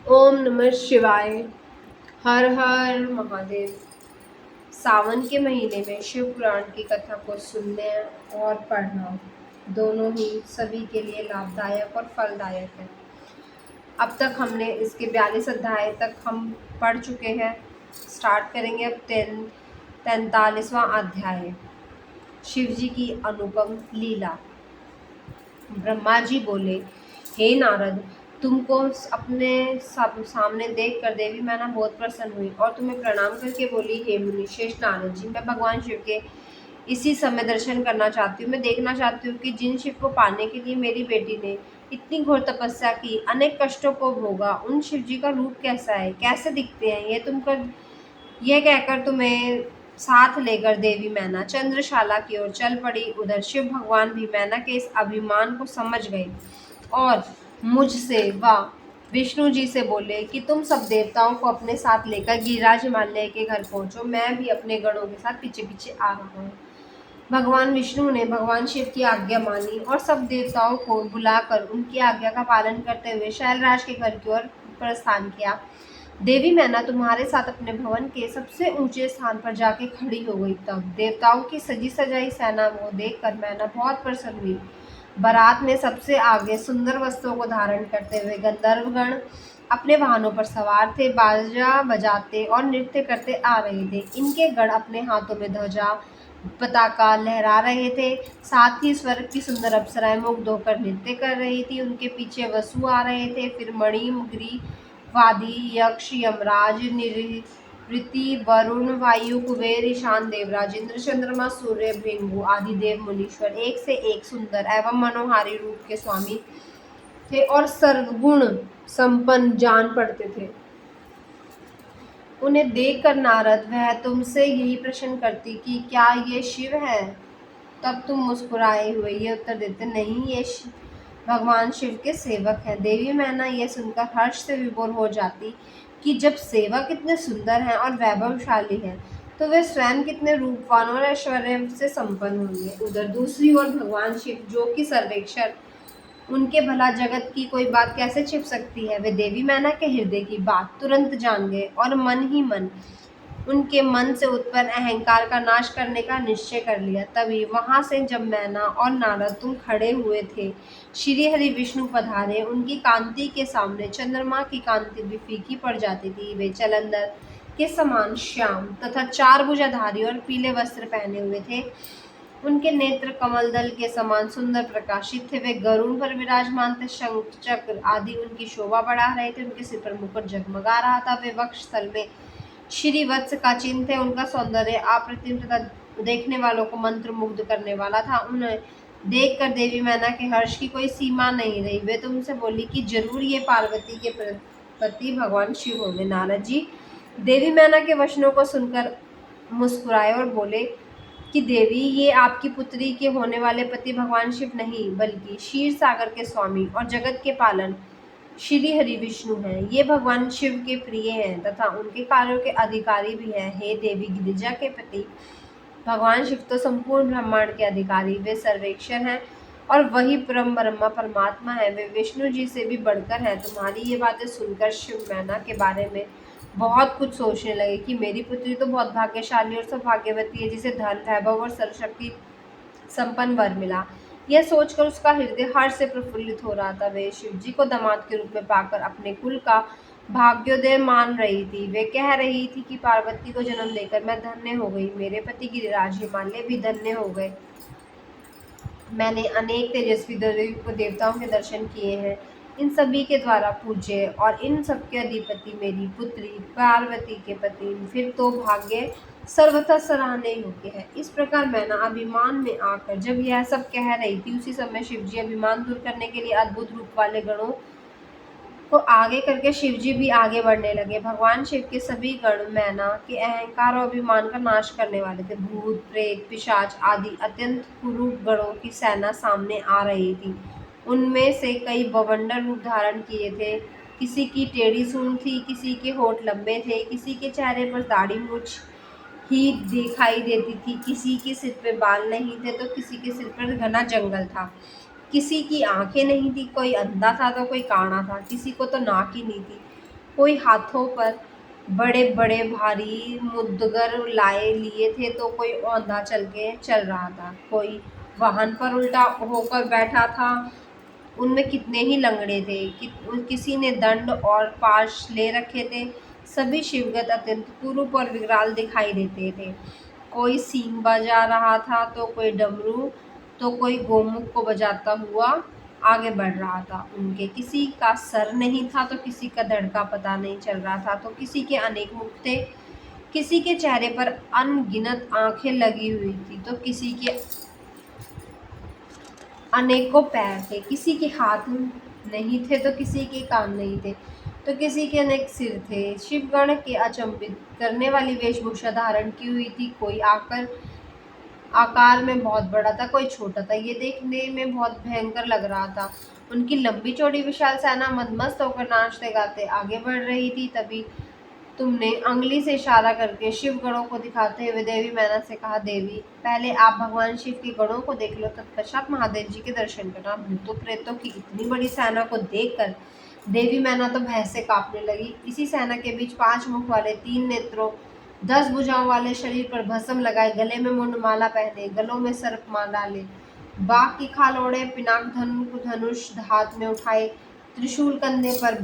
ओम नमः शिवाय। हर हर महादेव। सावन के महीने में शिव पुराण की कथा को सुनने और पढ़ना दोनों ही सभी के लिए लाभदायक और फलदायक है। अब तक हमने इसके 42 अध्याय तक हम पढ़ चुके हैं। स्टार्ट करेंगे अब 43वां अध्याय, शिव जी की अनुपम लीला। ब्रह्मा जी बोले, हे नारद, तुमको अपने सामने देख कर देवी मैना बहुत प्रसन्न हुई और तुम्हें प्रणाम करके बोली, हे मुनि श्रेष्ठ नारद जी, मैं भगवान शिव के इसी समय दर्शन करना चाहती हूँ। मैं देखना चाहती हूँ कि जिन शिव को पाने के लिए मेरी बेटी ने इतनी घोर तपस्या की, अनेक कष्टों को भोगा, उन शिव जी का रूप कैसा है, कैसे दिखते हैं। यह कहकर तुम्हें साथ लेकर देवी मैना चंद्रशाला की ओर चल पड़ी। उधर शिव भगवान भी मैना के इस अभिमान को समझ गए और मुझसे व विष्णु जी से बोले कि तुम सब देवताओं को अपने साथ लेकर गिरिराज हिमालय के घर पहुंचो, मैं भी अपने गणों के साथ पीछे पीछे आ रहा हूँ। भगवान विष्णु ने भगवान शिव की आज्ञा मानी और सब देवताओं को बुलाकर उनकी आज्ञा का पालन करते हुए शैलराज के घर की ओर प्रस्थान किया। देवी मैना तुम्हारे साथ अपने भवन के सबसे ऊंचे स्थान पर जाके खड़ी हो गई। तब देवताओं की सजी सजाई सेना को देखकर मैना बहुत प्रसन्न हुई। बारात में सबसे आगे सुंदर वस्त्रों को धारण करते हुए गंधर्वगण अपने वाहनों पर सवार थे, बाजा बजाते और नृत्य करते आ रहे थे। इनके गण अपने हाथों में ध्वजा पताका लहरा रहे थे। साथ ही स्वर्ग की सुंदर अप्सराएं मुग्ध होकर नृत्य कर रही थी। उनके पीछे वसु आ रहे थे, फिर मणि मुगरी वादी यक्ष यमराज निवृत्ति वरुण वायु कुबेर ईशान देवराज इंद्र चंद्रमा सूर्य भृंगु आदि देव मुनीश्वर एक से एक सुंदर एवं मनोहारी रूप के स्वामी थे और सर्वगुण संपन्न जान पड़ते थे। उन्हें देखकर नारद, वह तुमसे यही प्रश्न करती कि क्या ये शिव है? तब तुम मुस्कुराए हुए ये उत्तर देते, नहीं, ये भगवान शिव के सेवक हैं। देवी मैना यह सुनकर हर्ष से विभोर हो जाती कि जब सेवक इतने सुंदर हैं और वैभवशाली हैं, तो वे स्वयं कितने रूपवान और ऐश्वर्य से संपन्न होंगे। उधर दूसरी ओर भगवान शिव, जो कि सर्वेक्षर, उनके भला जगत की कोई बात कैसे छिप सकती है। वे देवी मैना के हृदय की बात तुरंत जान गए और मन ही मन उनके मन से उत्पन्न अहंकार का नाश करने का निश्चय कर लिया। तभी वहां से जब मैना और नारद तुम खड़े हुए थे, श्री हरि विष्णु पधारे। उनकी कांति के सामने चंद्रमा की कांति भी फीकी पड़ जाती थी। वे चलंदर के समान श्याम तथा चार भुजाधारी और पीले वस्त्र पहने हुए थे। उनके नेत्र कमल दल के समान सुंदर प्रकाशित थे। वे गरुड़ पर विराजमान थे। शंख चक्र आदि उनकी शोभा बढ़ा रहे थे। उनके सिर पर मुकुट जगमगा रहा था। वे वक्ष स्थल में श्री वत्स का चिन्ह थे। उनका सौंदर्य अप्रतिम तथा देखने वालों को मंत्र मुग्ध करने वाला था। उन्हें देखकर देवी मैना के हर्ष की कोई सीमा नहीं रही। वे तुमसे बोली कि जरूर ये पार्वती के पति भगवान शिव होंगे। नारद जी देवी मैना के वचनों को सुनकर मुस्कुराए और बोले कि देवी, ये आपकी पुत्री के होने वाले पति भगवान शिव नहीं, बल्कि क्षीर सागर के स्वामी और जगत के पालन श्री हरि विष्णु हैं। ये भगवान शिव के प्रिय हैं तथा उनके कार्यों के अधिकारी भी हैं। हे देवी गिरिजा के पति भगवान शिव तो संपूर्ण ब्रह्मांड के अधिकारी, वे सर्वेक्षर हैं और वही परम ब्रह्मा परमात्मा है। वे विष्णु जी से भी बढ़कर हैं। तुम्हारी ये बातें सुनकर शिव मैना के बारे में बहुत कुछ सोचने लगे कि मेरी पुत्री तो बहुत भाग्यशाली और सौभाग्यवती है, जिसे धन वैभव और सर्वशक्ति संपन्न वर मिला। यह सोचकर उसका हृदय हर्ष से प्रफुल्लित हो रहा था। वे शिव जी को दामाद के रूप में पाकर अपने कुल का भाग्योदय मान रही थी। वे कह रही थी कि पार्वती को जन्म देकर मैं धन्य हो गई, मेरे पति गिरिराज हिमालय भी धन्य हो गए। मैंने अनेक तेजस्वी देवताओं के दर्शन किए हैं, इन सभी के द्वारा पूज्य, और इन सबके अधिपति मेरी पुत्री पार्वती के पति, फिर तो भाग्य सर्वथा सराहनीय योग्य है। इस प्रकार मैना अभिमान में आकर जब यह सब कह रही थी, उसी समय शिवजी अभिमान दूर करने के लिए अद्भुत रूप वाले गणों को आगे करके शिवजी भी आगे बढ़ने लगे। भगवान शिव के सभी गण मैना के अहंकार और अभिमान का नाश करने वाले थे। भूत प्रेत पिशाच आदि अत्यंत कुरूप गणों की सेना सामने आ रही थी। उनमें से कई बवंडर रूप धारण किए थे। किसी की टेढ़ी सूंड थी, किसी के होठ लंबे थे, किसी के चेहरे पर दाढ़ी मूछ ही दिखाई देती थी, किसी के सिर पे बाल नहीं थे तो किसी के सिर पर घना जंगल था, किसी की आंखें नहीं थी, कोई अंधा था तो कोई काना था, किसी को तो नाक ही नहीं थी। कोई हाथों पर बड़े बड़े भारी मुद्गर लाए लिए थे तो कोई औंधा चल रहा था, कोई वाहन पर उल्टा होकर बैठा था। उनमें कितने ही लंगड़े थे, किसी ने दंड और पाश ले रखे थे। सभी शिवगत अत्यंत कुरूप और विकराल दिखाई देते थे। कोई सींग बजा रहा था तो कोई डमरू, तो कोई गोमुख को बजाता हुआ आगे बढ़ रहा था। उनके किसी का सर नहीं था तो किसी का धड़ का पता नहीं चल रहा था, तो किसी के अनेक मुख थे, किसी के चेहरे पर अनगिनत आंखें लगी हुई थी, तो किसी के अनेकों पैर थे, किसी के हाथ नहीं थे तो किसी के कान नहीं थे, तो किसी के अनेक सिर थे। शिवगण के अचंभित करने वाली वेशभूषा धारण की हुई थी। कोई आकार में बहुत बड़ा था, कोई छोटा था। ये देखने में बहुत भयंकर लग रहा था। उनकी लंबी चौड़ी विशाल सेना मदमस्त होकर नाचते गाते आगे बढ़ रही थी। तभी तुमने अंगुली से इशारा करके शिव गणों को दिखाते हुए देवी मैना से कहा, देवी पहले आप भगवान शिव के गणों को देख लो, तत्पश्चात महादेव जी के दर्शन करना। भूतों प्रेतों की इतनी बड़ी सेना को देखकर देवी मैना तो भय से कांपने लगी। इसी सेना के बीच 5 मुख वाले, 3 नेत्रों, 10 भुजाओं वाले, शरीर पर भस्म लगाए, गले में मुंडमाला पहने, गलों में सर्प माला डाले, बाघ की खाल ओढ़े, पिनाक धनुष हाथ में उठाए, त्रिशूल कंधे पर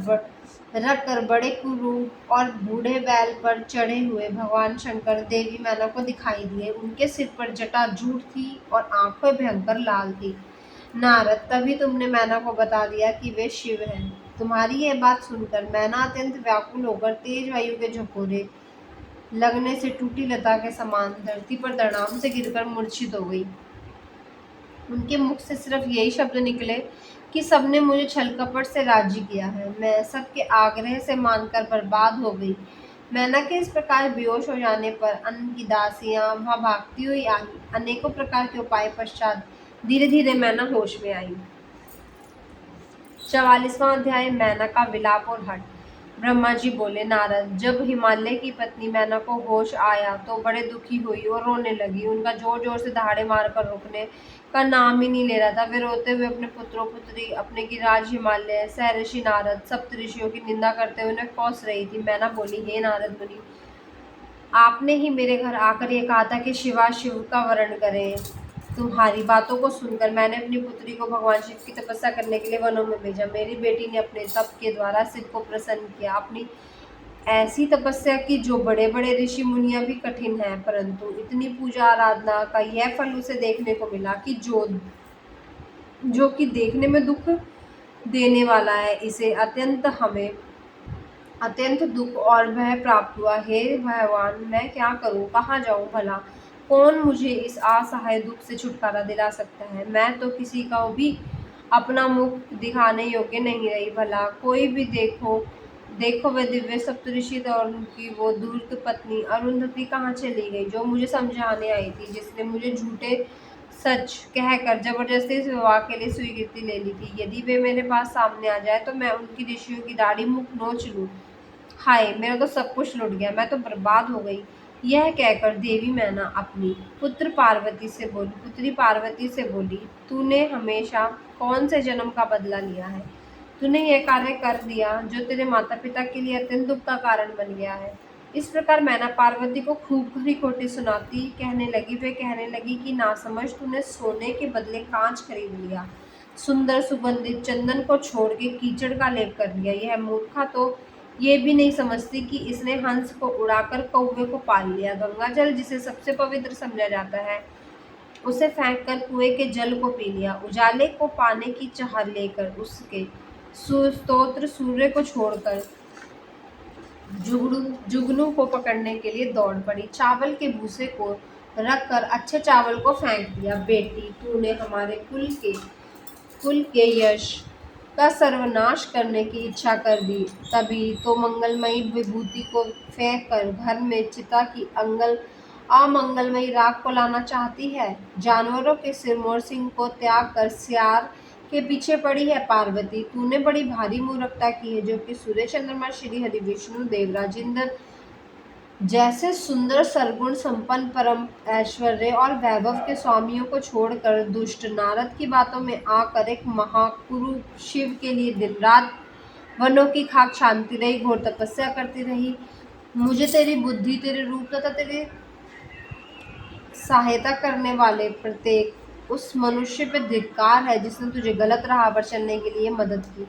रख कर बड़े कुरूप और बूढ़े बैल पर चढ़े हुए भगवान शंकर देवी मैना को दिखाई दिए। उनके सिर पर जटा जूट थी और आंखें भयंकर लाल थी। नारद, तभी तुमने मैना को बता दिया कि वे शिव हैं। तुम्हारी यह बात सुनकर मैना अत्यंत व्याकुल होकर तेज वायु के झकोरे लगने से टूटी लता के समान धरती पर धड़ाम से गिरकर मूर्छित हो गई। उनके मुख से सिर्फ यही शब्द निकले कि सबने मुझे छल कपट से राजी किया है। मैं सबके आग्रह से मानकर बर्बाद हो गई। मैना के इस प्रकार बेहोश हो जाने पर अन्न की दासियां वहां भागती हुई आई। अनेकों प्रकार के उपाय पश्चात धीरे धीरे मैना होश में आई। 44वां अध्याय, मैना का विलाप और हट। ब्रह्मा जी बोले, नारद, जब हिमालय की पत्नी मैना को होश आया तो बड़े दुखी हुई और रोने लगी। उनका जोर जोर से दहाड़े मारकर रोकने का नाम ही नहीं ले रहा था। वे रोते हुए अपने पुत्रों पुत्री, अपने गिरिराज हिमालय, सहर्षि नारद, सप्त ऋषियों की निंदा करते हुए उन्हें कोस रही थी। मैना बोली, हे नारद मुनि, आपने ही मेरे घर आकर ये कहा था कि शिवा शिव का वर्ण करें। तुम्हारी बातों को सुनकर मैंने अपनी पुत्री को भगवान शिव की तपस्या करने के लिए वनों में भेजा। मेरी बेटी ने अपने तप के द्वारा शिव को प्रसन्न किया। अपनी ऐसी तपस्या की जो बड़े बड़े ऋषि मुनियां भी कठिन है, परंतु इतनी पूजा आराधना का यह फल उसे देखने को मिला कि जो कि देखने में दुख देने वाला है। इसे हमें अत्यंत दुख और भय प्राप्त हुआ। हे भगवान, मैं क्या करूं, कहाँ जाऊं भला? कौन मुझे इस असहाय दुख से छुटकारा दिला सकता है? मैं तो किसी का भी अपना मुख दिखाने योग्य नहीं रही। भला कोई भी देखो वे दिव्य सप्तऋषि और उनकी वो धूर्त पत्नी अरुंधति कहाँ चली गई, जो मुझे समझाने आई थी, जिसने मुझे झूठे सच कहकर जबरदस्ती इस विवाह के लिए स्वीकृति ले ली थी। यदि वे मेरे पास सामने आ जाए तो मैं उनकी ऋषियों की दाढ़ी मुख नोच लूं। हाय, मेरा तो सब कुछ लुट गया, मैं तो बर्बाद हो गई। यह कहकर देवी मैना अपनी पुत्री पार्वती से बोली, तूने हमेशा कौन से जन्म का बदला लिया है? तूने यह कार्य कर दिया जो तेरे माता पिता के लिए अत्यंत दुख का कारण बन गया है। इस प्रकार मैना पार्वती को खूब खरी खोटी सुनाती कहने लगी कि नासमझ, तूने सोने के बदले कांच खरीद लिया, सुंदर सुगंधित चंदन को छोड़ के कीचड़ का लेप कर लिया। यह मूर्खा तो ये भी नहीं समझती कि इसने हंस को उड़ाकर कौवे को पाल लिया। गंगा जल, जिसे सबसे पवित्र समझा जाता है, उसे फेंक कर कुएं के जल को पी लिया। उजाले को पाने की चाह लेकर उसके स्तोत्र सूर्य को छोड़कर जुगनू को पकड़ने के लिए दौड़ पड़ी। चावल के भूसे को रखकर अच्छे चावल को फेंक दिया। बेटी, तूने हमारे कुल के यश का सर्वनाश करने की इच्छा कर दी। तभी तो मंगलमयी विभूति को फेंक कर घर में चिता की अमंगलमयी राख को लाना चाहती है। जानवरों के सिरमौर सिंह को त्याग कर सियार के पीछे पड़ी है। पार्वती, तूने बड़ी भारी मूर्खता की है, जो कि सूर्य चंद्रमा श्री हरि विष्णु देवराज इंद्र जैसे सुंदर सरगुण संपन्न परम ऐश्वर्य और वैभव के स्वामियों को छोड़कर दुष्ट नारद की बातों में आकर एक महाकुरु शिव के लिए दिन रात वनों की खाक शांति रही, घोर तपस्या करती रही। मुझे तेरी बुद्धि, तेरे रूप तथा तेरे सहायता करने वाले प्रत्येक उस मनुष्य पे धिक्कार है जिसने तुझे गलत राह पर चलने के लिए मदद की।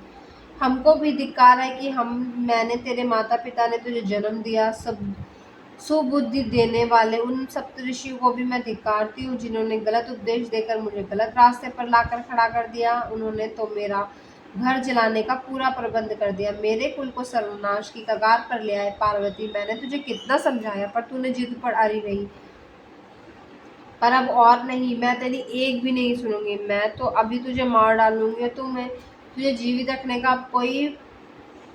हमको भी धिक्कार है कि मैंने, तेरे माता पिता ने तुझे जन्म दिया, सब सुबुद्धि देने वाले उन सप्तऋषियों को भी मैं धिक्कारती हूँ जिन्होंने गलत उपदेश देकर मुझे गलत रास्ते पर लाकर खड़ा कर दिया। उन्होंने तो मेरा घर जलाने का पूरा प्रबंध कर दिया, मेरे कुल को सर्वनाश की कगार पर ले आए। पार्वती, मैंने तुझे कितना समझाया पर तूने जिद पर अड़ी रही। पर अब और नहीं, मैं तेरी एक भी नहीं सुनूंगी। मैं तो अभी तुझे मार डालूंगी। तुझे जीवित रखने का अब कोई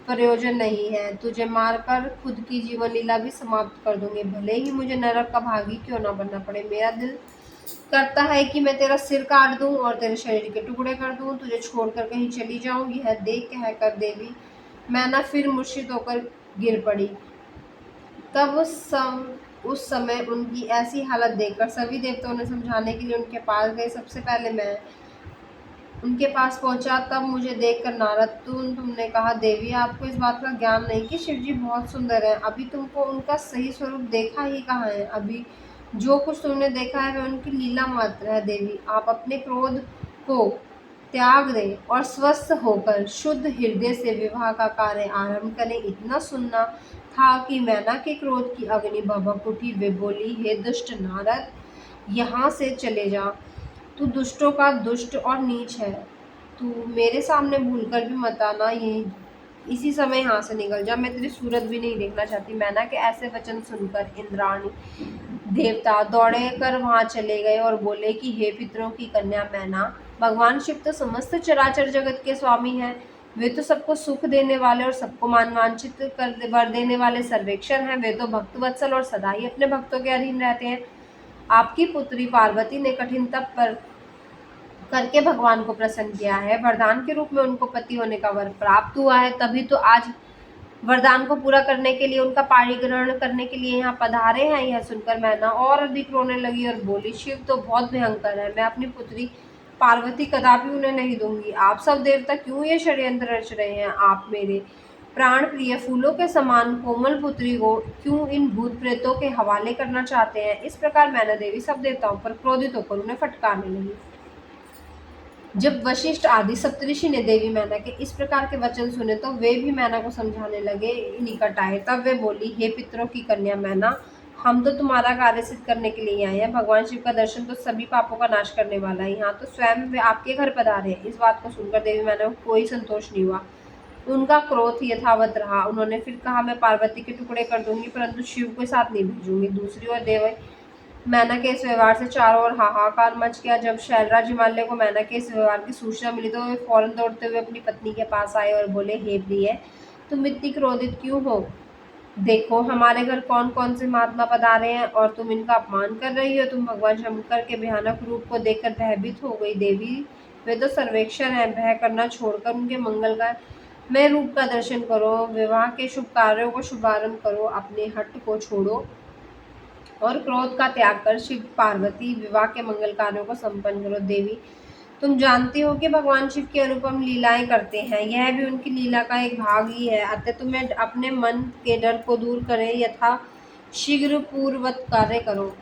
प्रयोजन नहीं है। तुझे मारकर खुद की जीवन लीला भी समाप्त कर दूंगी, भले ही मुझे नरक का भागी क्यों ना बनना पड़े। मेरा दिल करता है कि मैं तेरा सिर काट दूं और तेरे शरीर के टुकड़े कर दूं, तुझे छोड़कर कहीं चली जाऊं। यह देख कहकर देवी मैना फिर मूर्छित होकर गिर पड़ी। तब उस समय उनकी ऐसी हालत देखकर सभी देवताओं ने समझाने के लिए उनके पास गए। सबसे पहले मैं उनके पास पहुंचा, तब मुझे देखकर नारद तुमने कहा, देवी, आपको इस बात का ज्ञान नहीं कि शिवजी बहुत सुंदर है। अभी तुमको उनका सही स्वरूप देखा ही कहाँ है। अभी जो कुछ तुमने देखा है वह उनकी लीला मात्र है। देवी, आप अपने क्रोध को त्याग दें और स्वस्थ होकर शुद्ध हृदय से विवाह का कार्य आरंभ करें। इतना सुनना था कि मैना के क्रोध की अग्नि भभक उठी। वे बोली, हे दुष्ट नारद, यहाँ से चले जा। तू दुष्टों का दुष्ट और नीच है। तू मेरे सामने भूलकर भी मत आना। यही इसी समय यहाँ से निकल जा, मैं तेरी सूरत भी नहीं देखना चाहती। मैना के ऐसे वचन सुनकर इंद्राणी देवता दौड़े कर वहां चले गए और बोले कि हे पितरों की कन्या मैना, भगवान शिव तो समस्त चराचर जगत के स्वामी हैं। वे तो सबको सुख देने वाले और सबको वांछित कर वर देने वाले सर्वेक्षण हैं। वे तो भक्त वत्सल और सदा ही अपने भक्तों के अधीन रहते हैं। आपकी पुत्री पार्वती ने कठिन तप पर करके भगवान को प्रसन्न किया है। वरदान के रूप में उनको पति होने का वर प्राप्त हुआ है, तभी तो आज वरदान को पूरा करने के लिए, उनका पाणिग्रहण करने के लिए यहाँ पधारे हैं। यह सुनकर मैना और अधिक रोने लगी और बोली, शिव तो बहुत भयंकर है, मैं अपनी पुत्री पार्वती कदापि उन्हें नहीं दूंगी। आप सब देवता क्यों ये षड्यंत्र रच रहे हैं? आप मेरे प्राण प्रिय फूलों के समान कोमल पुत्री को क्यों इन भूत प्रेतों के हवाले करना चाहते हैं? इस प्रकार मैना देवी सब देवताओं पर क्रोधित होकर उन्हें फटकारने लगी। जब वशिष्ठ आदि सप्तऋषि ने देवी मैना के इस प्रकार के वचन सुने तो वे भी मैना को समझाने लगे, निकट आए। तब वे बोली, हे पितरों की कन्या मैना, हम तो तुम्हारा कार्य सिद्ध करने के लिए आए हैं। भगवान शिव का दर्शन तो सभी पापों का नाश करने वाला है। यहाँ तो स्वयं वे आपके घर पधारे हैं। इस बात को सुनकर देवी मैना को कोई संतोष नहीं हुआ। उनका क्रोध यथावत रहा। उन्होंने फिर कहा, मैं पार्वती के टुकड़े कर दूंगी परंतु शिव के साथ नहीं भेजूंगी। दूसरी ओर देव मैना के इस व्यवहार से चारों ओर हाहाकार मच गया। जब शैलराज हिमालय को मैना के इस व्यवहार की सूचना मिली तो वे फौरन दौड़ते हुए अपनी पत्नी के पास आए और बोले, हे प्रिय, तुम इतनी क्रोधित क्यों हो? देखो हमारे घर कौन कौन से महात्मा पधारे हैं और तुम इनका अपमान कर रही हो। तुम भगवान शंकर के भयानक रूप को देखकर भयभीत हो गई। देवी, वे तो सर्वेक्षण है, भय करना छोड़कर उनके मंगल का मैं रूप का दर्शन करो। विवाह के शुभ कार्यों को शुभारंभ करो, अपने हट को छोड़ो और क्रोध का त्याग कर शिव पार्वती विवाह के मंगल कार्यों को संपन्न करो। देवी, तुम जानती हो कि भगवान शिव की अनुपम लीलाएं करते हैं, यह भी उनकी लीला का एक भाग ही है। अतः तुम्हें अपने मन के डर को दूर करे यथा शीघ्र पूर्ववत कार्य करो।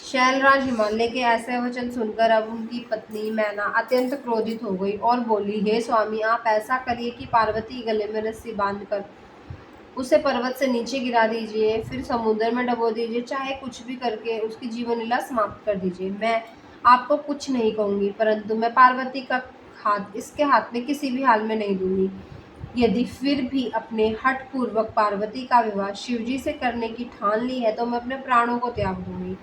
शैलराज हिमालय के ऐसे वचन सुनकर अब उनकी पत्नी मैना अत्यंत क्रोधित हो गई और बोली, हे स्वामी, आप ऐसा करिए कि पार्वती गले में रस्सी बांधकर उसे पर्वत से नीचे गिरा दीजिए, फिर समुद्र में डबो दीजिए, चाहे कुछ भी करके उसकी जीवन लीला समाप्त कर दीजिए। मैं आपको कुछ नहीं कहूँगी, परंतु मैं पार्वती का हाथ इसके हाथ में किसी भी हाल में नहीं दूंगी। यदि फिर भी अपने हठ पूर्वक पार्वती का विवाह शिवजी से करने की ठान ली है तो मैं अपने प्राणों को त्याग दूंगी।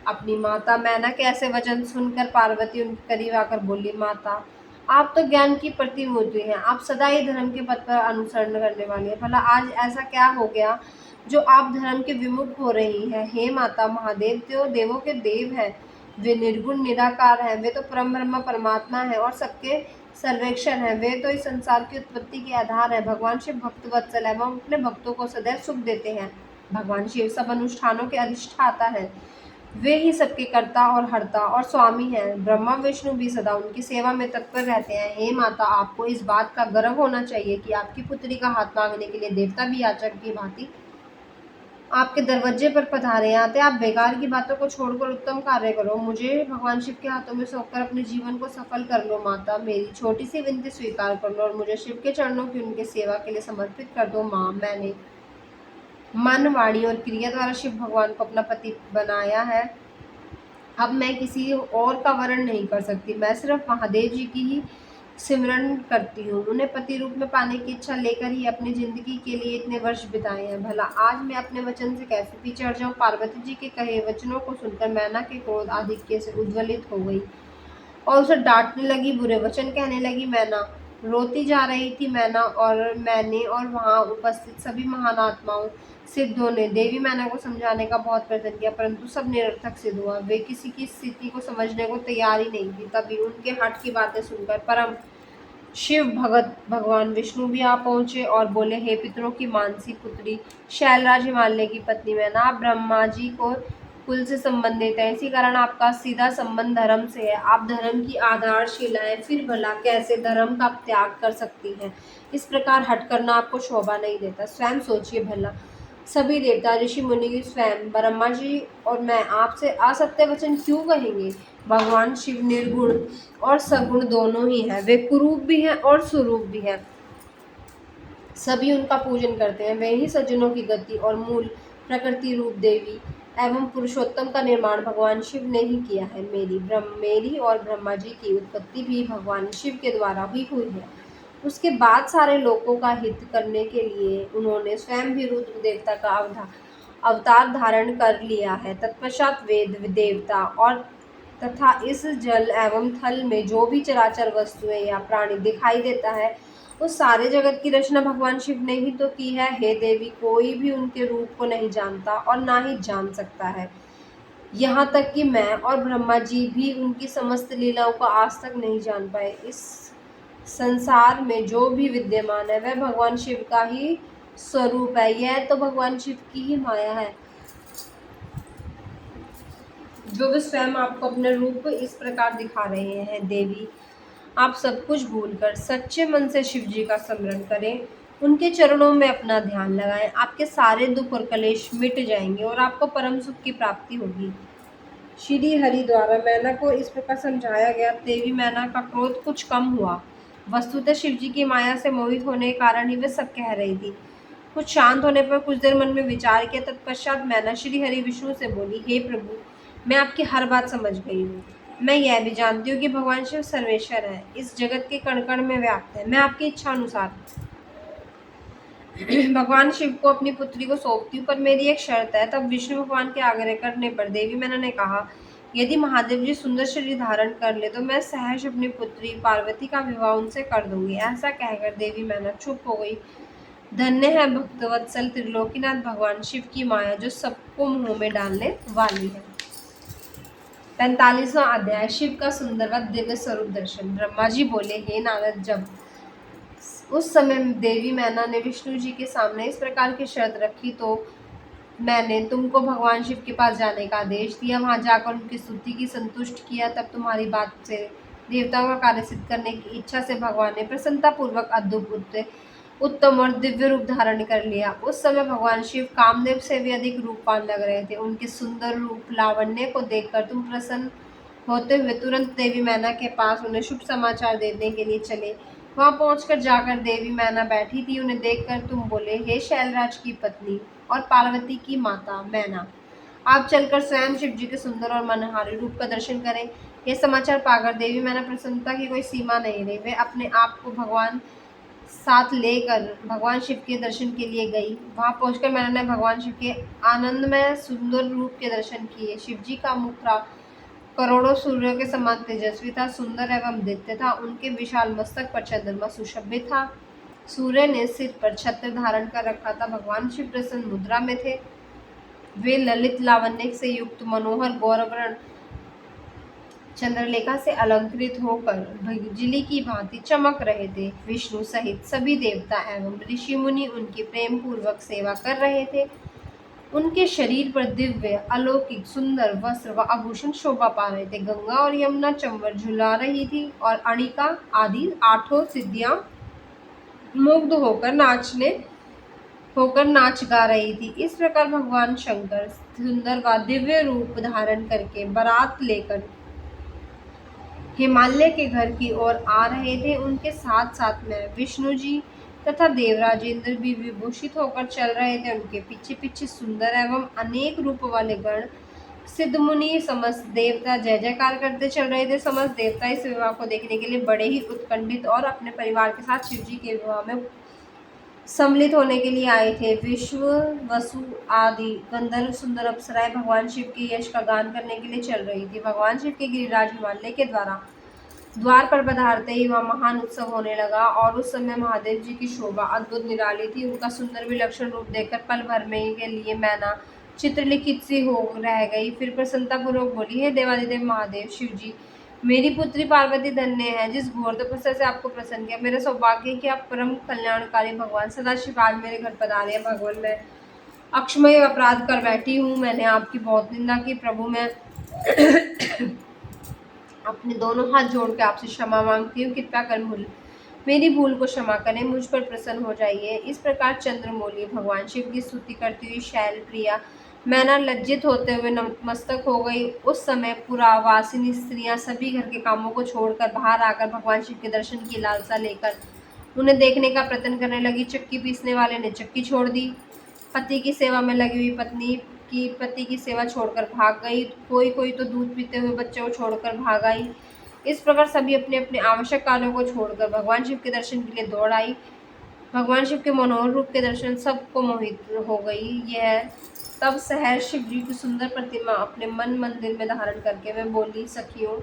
अपनी माता मैना के ऐसे वचन सुनकर पार्वती उनके करीब आकर बोली, माता, आप तो ज्ञान की प्रतिमूर्ति हैं, आप सदा ही धर्म के पथ पर अनुसरण करने वाली हैं। भला आज ऐसा क्या हो गया जो आप धर्म के विमुख हो रही हैं? हे माता, महादेव तो देवों के देव हैं, वे निर्गुण निराकार हैं, वे तो परम ब्रह्म परमात्मा है और सबके सर्वेक्षण है। वे तो इस संसार की उत्पत्ति के आधार है। भगवान शिव भक्त वत्सल है, वह अपने भक्तों को सदैव सुख देते हैं। भगवान शिव सब अनुष्ठानों के अधिष्ठाता है। वे ही सबके कर्ता और हर्ता और स्वामी हैं। ब्रह्मा विष्णु भी सदा उनकी सेवा में तत्पर रहते हैं। हे माता, आपको इस बात का गर्व होना चाहिए कि आपकी पुत्री का हाथ मांगने के लिए देवता भी याचक की भांति आपके दरवाजे पर पधारे हैं। आते आप बेकार की बातों को छोड़कर उत्तम कार्य करो। मुझे भगवान शिव के हाथों में सौंपकर अपने जीवन को सफल कर लो। माता, मेरी छोटी सी विनती स्वीकार कर लो और मुझे शिव के चरणों की उनकी सेवा के लिए समर्पित कर दो। माँ, मैंने मन, वाणी और क्रिया द्वारा शिव भगवान को अपना पति बनाया है। अब मैं किसी और का वर्ण नहीं कर सकती। मैं सिर्फ महादेव जी की ही सिमरन करती हूँ। उन्हें पति रूप में पाने की इच्छा लेकर ही अपनी जिंदगी के लिए इतने वर्ष बिताए हैं। भला आज मैं अपने वचन से कैसे पीछे हट जाऊँ? पार्वती जी के कहे वचनों को सुनकर मैना के क्रोध आधिक्य से उद्वेलित हो गई और उसे डांटने लगी, बुरे वचन कहने लगी। मैना रोती जा रही थी। मैना और मैंने और वहां उपस्थित सभी महान आत्माओं सिद्धों ने देवी मैना को समझाने का बहुत प्रयत्न किया, परंतु सब निरर्थक सिद्ध हुआ। वे किसी की स्थिति को समझने को तैयार ही नहीं थी। तभी उनके हठ की बातें सुनकर परम शिव भगत भगवान विष्णु भी आ पहुंचे और बोले, हे पितरों की मानसी पुत्री शैलराज हिमालय की पत्नी मैना, आप ब्रह्मा जी को कुल से संबंधित है, इसी कारण आपका सीधा संबंध धर्म से है। आप धर्म की आधारशिला है, फिर भला कैसे धर्म का त्याग कर सकती हैं? इस प्रकार हट करना आपको शोभा नहीं देता। स्वयं सोचिए भला, सभी देवता ऋषि मुनि स्वयं ब्रह्मा जी और मैं आपसे असत्य वचन क्यों कहेंगे? भगवान शिव निर्गुण और सगुण दोनों ही हैं। वे कुरूप भी हैं और स्वरूप भी हैं। सभी उनका पूजन करते हैं। वे ही सज्जनों की गति और मूल प्रकृति रूप देवी एवं पुरुषोत्तम का निर्माण भगवान शिव ने ही किया है। मेरी और ब्रह्मा जी की उत्पत्ति भी भगवान शिव के द्वारा ही हुई है। उसके बाद सारे लोगों का हित करने के लिए उन्होंने स्वयं भी रुद्र देवता का अवतार धारण कर लिया है। तत्पश्चात वेद देवता और तथा इस जल एवं थल में जो भी चराचर वस्तुएं या प्राणी दिखाई देता है, उस सारे जगत की रचना भगवान शिव ने ही तो की है। हे देवी, कोई भी उनके रूप को नहीं जानता और ना ही जान सकता है। यहाँ तक कि मैं और ब्रह्मा जी भी उनकी समस्त लीलाओं को आज तक नहीं जान पाए। इस संसार में जो भी विद्यमान है वह भगवान शिव का ही स्वरूप है। यह तो भगवान शिव की ही माया है, जो वे स्वयं आपको अपने रूप इस प्रकार दिखा रहे हैं। देवी, आप सब कुछ भूलकर सच्चे मन से शिव जी का स्मरण करें, उनके चरणों में अपना ध्यान लगाएं। आपके सारे दुख और कलेश मिट जाएंगे और आपको परम सुख की प्राप्ति होगी। श्री हरि द्वारा मैना को इस प्रकार समझाया गया। देवी मैना का क्रोध कुछ कम हुआ। वस्तुतः शिव जी की माया से मोहित होने के कारण ही वे सब कह रही थी। कुछ शांत होने पर कुछ देर मन में विचार किया। तत्पश्चात मैना श्री हरि विष्णु से बोली, हे प्रभु, मैं आपकी हर बात समझ गई हूँ। मैं यह भी जानती हूँ कि भगवान शिव सर्वेश्वर है, इस जगत के कण कण में व्याप्त है। मैं आपकी इच्छा अनुसार भगवान शिव को अपनी पुत्री को सौंपती हूँ, पर मेरी एक शर्त है। तब विष्णु भगवान के आग्रह करने पर देवी मैना ने कहा, यदि महादेव जी सुंदर शरीर धारण कर ले तो मैं सहज अपनी पुत्री पार्वती का विवाह उनसे कर दूंगी। ऐसा कहकर देवी मैना चुप हो गई। धन्य है भक्तवत्सल त्रिलोकीनाथ भगवान शिव की माया, जो सबको मुंह में डालने वाली है। 45वां अध्याय, शिव का सुंदर व दिव्य स्वरूप दर्शन। ब्रह्मा जी बोले, हे नारद, जब उस समय देवी मैना ने विष्णु जी के सामने इस प्रकार की शर्त रखी तो मैंने तुमको भगवान शिव के पास जाने का आदेश दिया। वहां जाकर उनकी स्तुति की संतुष्ट किया। तब तुम्हारी बात से देवताओं का कार्य सिद्ध करने की इच्छा से भगवान ने प्रसन्नता पूर्वक अद्भुत उत्तम और दिव्य रूप धारण कर लिया। उस समय भगवान शिव कामदेव से भी अधिक रूपवान लग रहे थे। उनके सुंदर रूप लावण्य को देखकर तुम प्रसन्न होते हुए तुरंत देवी मैना के पास उन्हें शुभ समाचार देने के लिए चले। वहां पहुंचकर जाकर देवी मैना बैठी थी। उन्हें देखकर तुम बोले, हे शैलराज की पत्नी और पार्वती की माता मैना, आप चलकर स्वयं शिव जी के सुंदर और मनोहारी रूप का दर्शन करें। यह समाचार पाकर देवी मैना प्रसन्नता की कोई सीमा नहीं रही। वे अपने आप को भगवान साथ लेकर भगवान शिव के दर्शन के लिए गई। वहां पहुंचकर मैंने भगवान शिव के आनंदमय सुंदर रूप के दर्शन किए। शिव जी का मुख करोड़ों सूर्यों के समान तेजस्वी था, सुंदर एवं दिव्य था। उनके विशाल मस्तक पर चंद्रमा सुशोभित था। सूर्य ने सिर पर छत्र धारण कर रखा था। भगवान शिव प्रसन्न मुद्रा में थे। वे ललित लावण्य से युक्त मनोहर गौरवर्ण चंद्रलेखा से अलंकृत होकर बिजली की भांति चमक रहे थे। विष्णु सहित सभी देवता एवं ऋषि मुनि उनकी प्रेम पूर्वक सेवा कर रहे थे। उनके शरीर पर दिव्य अलौकिक सुंदर वस्त्र व आभूषण शोभा पा रहे थे। गंगा और यमुना चंवर झुला रही थी और अनिका आदि 8 सिद्धियां मुग्ध होकर नाच गा रही थी। इस प्रकार भगवान शंकर सुंदर व दिव्य रूप धारण करके बारात लेकर हिमालय के घर की ओर आ रहे थे। उनके साथ साथ में विष्णु जी तथा देवराज इंद्र भी विभूषित होकर चल रहे थे। उनके पीछे पीछे सुंदर एवं अनेक रूप वाले गण सिद्ध मुनि समस्त देवता जय जयकार करते चल रहे थे। समस्त देवता इस विवाह को देखने के लिए बड़े ही उत्कंठित और अपने परिवार के साथ शिव जी के विवाह में सम्मिलित होने के लिए आए थे। विश्व वसु आदि गंधर्व सुंदर अप्सराएं भगवान शिव के यश का गान करने के लिए चल रही थी। भगवान शिव के गिरिराज हिमालय के द्वार पर पधारते ही वहाँ महान उत्सव होने लगा और उस समय महादेव जी की शोभा अद्भुत निराली थी। उनका सुंदर विलक्षण रूप देखकर पल भर में के लिए मैना चित्रलिखित सी हो रह गई। फिर प्रसन्नता पूर्वक बोली, हे देवादिदेव महादेव शिव जी, मेरी पुत्री पार्वती धन्य है जिस घोर तपस्या से आपको प्रसन्न किया। मेरा सौभाग्य है कि आप परम कल्याणकारी भगवान सदाशिव आज मेरे घर पधारे हैं। भगवान, मैं अक्षमय अपराध कर बैठी हूँ। मैंने आपकी बहुत निंदा की। प्रभु, मैं अपने दोनों हाथ जोड़ के आपसे क्षमा मांगती हूँ। कृपया कर मेरी भूल को क्षमा करें, मुझ पर प्रसन्न हो जाइए। इस प्रकार चंद्रमौली भगवान शिव की स्तुति करती हुई शैल प्रिया मैना लज्जित होते हुए नतमस्तक हो गई। उस समय पुरावासिनी स्त्रियां सभी घर के कामों को छोड़कर बाहर आकर भगवान शिव के दर्शन की लालसा लेकर उन्हें देखने का प्रयत्न करने लगी। चक्की पीसने वाले ने चक्की छोड़ दी। पति की सेवा में लगी हुई पति की सेवा छोड़कर भाग गई। कोई तो दूध पीते हुए बच्चों को छोड़कर भाग आई। इस प्रकार सभी अपने अपने आवश्यक कार्यों को छोड़कर भगवान शिव के दर्शन के लिए दौड़ आई। भगवान शिव के मनोहर रूप के दर्शन सबको मोहित हो गई। यह तब सहर शिव जी की सुंदर प्रतिमा अपने मन मंदिर में धारण करके मैं बोली, सखियों,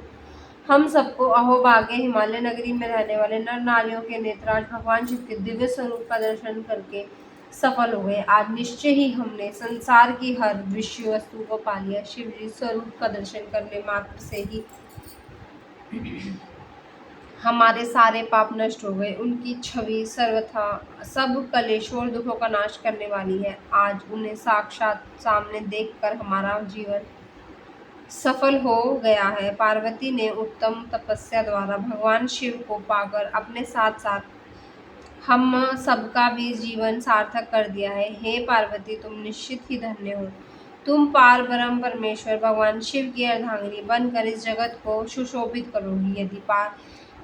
हम सबको अहोभाग्य हिमालय नगरी में रहने वाले नर नारियों के नेत्राज भगवान शिव के दिव्य स्वरूप का दर्शन करके सफल हो गए। आज निश्चय ही हमने संसार की हर विषय वस्तु को पा लिया। शिव जी स्वरूप का दर्शन करने मात्र से ही हमारे सारे पाप नष्ट हो गए। उनकी छवि सर्वथा सब कलेशों और दुखों का नाश करने वाली है। आज उन्हें साक्षात सामने देखकर हमारा जीवन सफल हो गया है। पार्वती ने उत्तम तपस्या द्वारा भगवान शिव को पाकर अपने साथ साथ हम सबका भी जीवन सार्थक कर दिया है। हे पार्वती, तुम निश्चित ही धन्य हो। तुम पार ब्रह्म परमेश्वर भगवान शिव की अर्धांगिनी बनकर इस जगत को सुशोभित करोगी।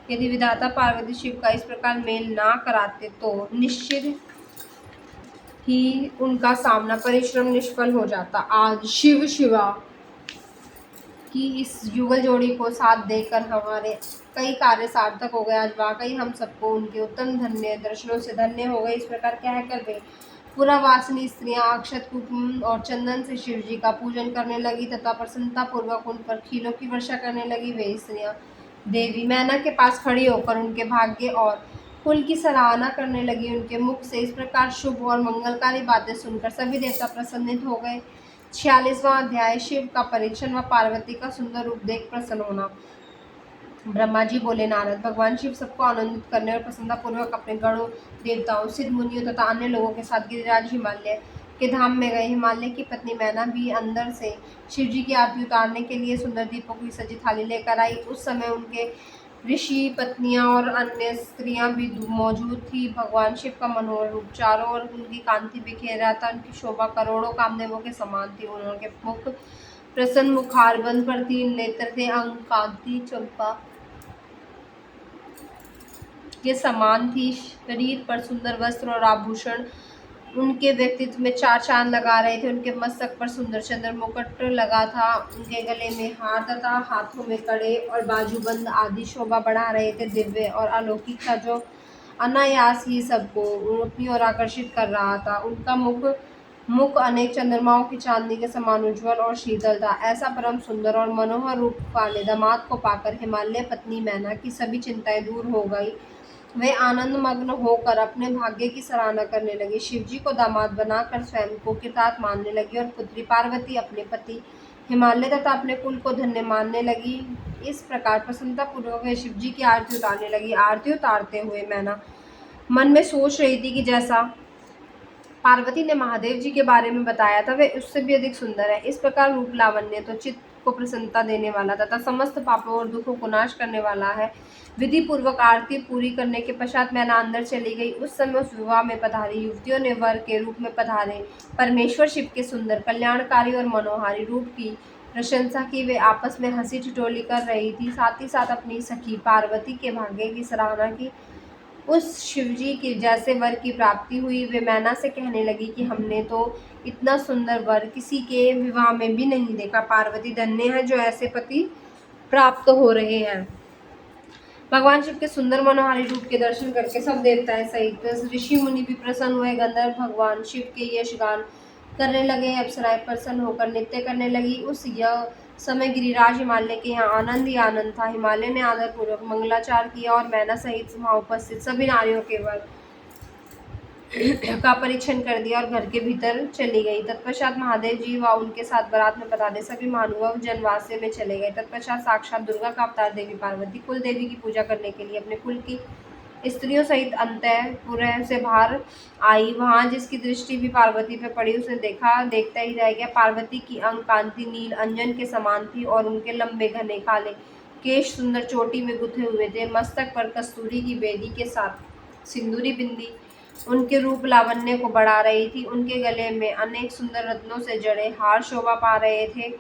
यदि विधाता पार्वती शिव का इस प्रकार मेल ना कराते तो निश्चित ही उनका सामना परिश्रम निष्फल हो जाता। आज शिव शिवा की इस युगल जोड़ी को साथ देकर हमारे कई कार्य सार्थक हो गए। आज वाकई हम सबको उनके उत्तम धन्य दर्शनों से धन्य हो गए। इस प्रकार कहकर वे पुरावासिनी स्त्रियां अक्षत कुमकुम और चंदन से शिव जी का पूजन करने लगी तथा प्रसन्नता पूर्वक उन पर खीलों की वर्षा करने लगी। वे स्त्रियां देवी मैना के पास खड़ी होकर उनके भाग्य और कुल की सराहना करने लगी। उनके मुख से इस प्रकार शुभ और मंगलकारी बातें सुनकर सभी देवता प्रसन्नित हो गए। 46वां अध्याय, शिव का परीक्षण व पार्वती का सुंदर रूप देख प्रसन्न होना। ब्रह्मा जी बोले, नारद, भगवान शिव सबको आनंदित करने और प्रसन्नता पूर्वक अपने गणों देवताओं सिद्ध मुनियों तथा अन्य लोगों के साथ गिरिराज हिमालय के धाम में गए। हिमालय की पत्नी मैना भी अंदर से शिव जी की आरती उतारने के लिए सुंदर दीपों की सजी थाली लेकर आई। उस समय उनके ऋषि पत्नियां और अन्य स्त्रियां भी मौजूद थी। भगवान शिव का मनोहर रूप चारों ओर उनकी कांति बिखेर रहा था। उनकी शोभा करोड़ों कामदेवों के समान थी। उनके मुख प्रसन्न मुखारबंद पर 3 नेत्र थे। अंग कांति चंपा के समान थी। शरीर पर सुंदर वस्त्र और आभूषण उनके व्यक्तित्व में 4 चांद लगा रहे थे। उनके मस्तक पर सुंदर चंद्र मुकुट लगा था। उनके गले में हार तथा हाथों में कड़े और बाजूबंद आदि शोभा बढ़ा रहे थे। दिव्य और अलौकिक था जो अनायास ही सबको अपनी ओर आकर्षित कर रहा था। उनका मुख अनेक चंद्रमाओं की चांदनी के समान उज्ज्वल और शीतल था। ऐसा परम सुंदर और मनोहर रूप वाले दामाद को पाकर हिमालय पत्नी मैना की सभी चिंताएं दूर हो गई। वे आनंद मग्न होकर अपने भाग्य की सराहना करने लगी। शिवजी को दामाद बनाकर स्वयं को कृतार्थ मानने लगी और पुत्री पार्वती अपने पति हिमालय तथा अपने कुल को धन्य मानने लगी। इस प्रकार प्रसन्नता पूर्वक वे शिवजी की आरती उतारने लगी। आरती उतारते हुए मैना मन में सोच रही थी कि जैसा पार्वती ने महादेव जी के बारे में बताया था वे उससे भी अधिक सुंदर है। इस प्रकार रूप लावण्य तो चित्त को प्रसन्नता देने वाला तथा समस्त पापों और दुखों को नाश करने वाला है। विधि पूर्वक आरती पूरी करने के पश्चात मैना अंदर चली गई। उस समय उस विवाह में पधारी युवतियों ने वर के रूप में पधारे परमेश्वर शिव के सुंदर कल्याणकारी और मनोहारी रूप की प्रशंसा की। वे आपस में हंसी ठिठोली कर रही थी, साथ ही साथ अपनी सखी पार्वती के भाग्य की सराहना की। उस शिवजी के जैसे वर की प्राप्ति हुई। वे मैना से कहने लगी कि हमने तो इतना सुंदर वर किसी के विवाह में भी नहीं देखा। पार्वती धन्य है जो ऐसे पति प्राप्त हो रहे हैं। भगवान शिव के सुंदर मनोहारी रूप के दर्शन करके सब देवताएं सहित ऋषि मुनि भी प्रसन्न हुए। गंधर्व भगवान शिव के यश गान करने लगे, अप्सराएं प्रसन्न होकर नृत्य करने लगी। उस यह समय गिरिराज हिमालय के यहाँ आनंद ही आनंद था। हिमालय ने आदर पूर्वक मंगलाचार किया और मैना सहित वहाँ उपस्थित सभी नारियों के वर का परीक्षण कर दिया और घर के भीतर चली गई। तत्पश्चात महादेव जी व उनके साथ बारात में पधारे सभी महानुभाव जनवासे में चले गए। तत्पश्चात साक्षात दुर्गा का अवतार देवी पार्वती कुल देवी की पूजा करने के लिए अपने कुल की स्त्रियों सहित अंतःपुर से बाहर आई। वहां जिसकी दृष्टि भी पार्वती पे पड़ी उसे देखता ही रह गया। पार्वती की अंग कांति नील अंजन के समान थी और उनके लंबे घने काले केश सुंदर चोटी में गुथे हुए थे। मस्तक पर कस्तूरी की बेदी के साथ सिंदूरी बिंदी उनके रूप लावण्य को बढ़ा रही थी। उनके गले में अनेक सुंदर रत्नों से जड़े हार शोभा पा रहे थे।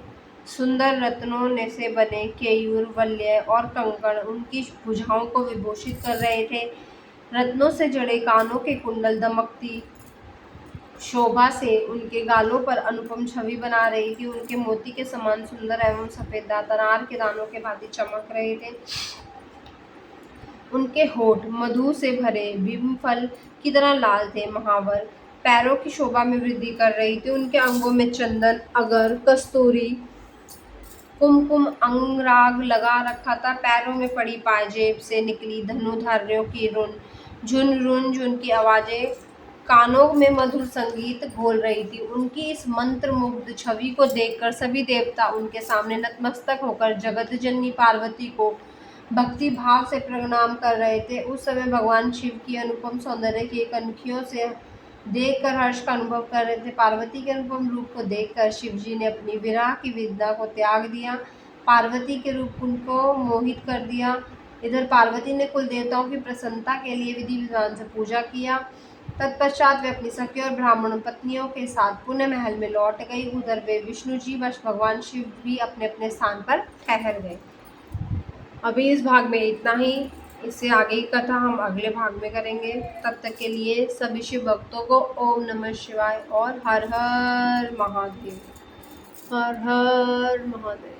सुंदर रत्नों ने से बने केयूर वल्य और कंकण उनकी भुजाओं को विभूषित कर रहे थे। रत्नों से जड़े कानों के कुंडल दमकती शोभा से उनके गालों पर अनुपम छवि बना रही थी। उनके मोती के समान सुंदर एवं सफेद दांत अनार के दानों के भांति चमक रहे थे। उनके होठ मधु से भरे बिंब फल की तरह लाल थे। महावर पैरों की शोभा में वृद्धि कर रही थी। उनके अंगों में चंदन अगर कस्तूरी कुमकुम अंगराग लगा रखा था। पैरों में पड़ी पाजेब से निकली धनुधारियों की रुन की आवाजें कानों में मधुर संगीत घोल रही थी। उनकी इस मंत्र मुग्ध छवि को देखकर सभी देवता उनके सामने नतमस्तक होकर जगत जननी पार्वती को भक्ति भाव से प्रणाम कर रहे थे। उस समय भगवान शिव की अनुपम सौंदर्य की कनखियों से देखकर हर्ष का अनुभव कर रहे थे। पार्वती के अनुपम रूप को देखकर शिवजी ने अपनी विरह की विद्या को त्याग दिया। पार्वती के रूप उनको मोहित कर दिया। इधर पार्वती ने कुल देवताओं की प्रसन्नता के लिए विधि विधान से पूजा किया। तत्पश्चात वे अपनी सखी और ब्राह्मण पत्नियों के साथ पुनः महल में लौट गई। उधर वे विष्णु जी व भगवान शिव भी अपने अपने स्थान पर ठहर गए। अभी इस भाग में इतना ही। इससे आगे की कथा हम अगले भाग में करेंगे। तब तक के लिए सभी शिव भक्तों को ओम नमः शिवाय और हर हर महादेव। हर हर महादेव।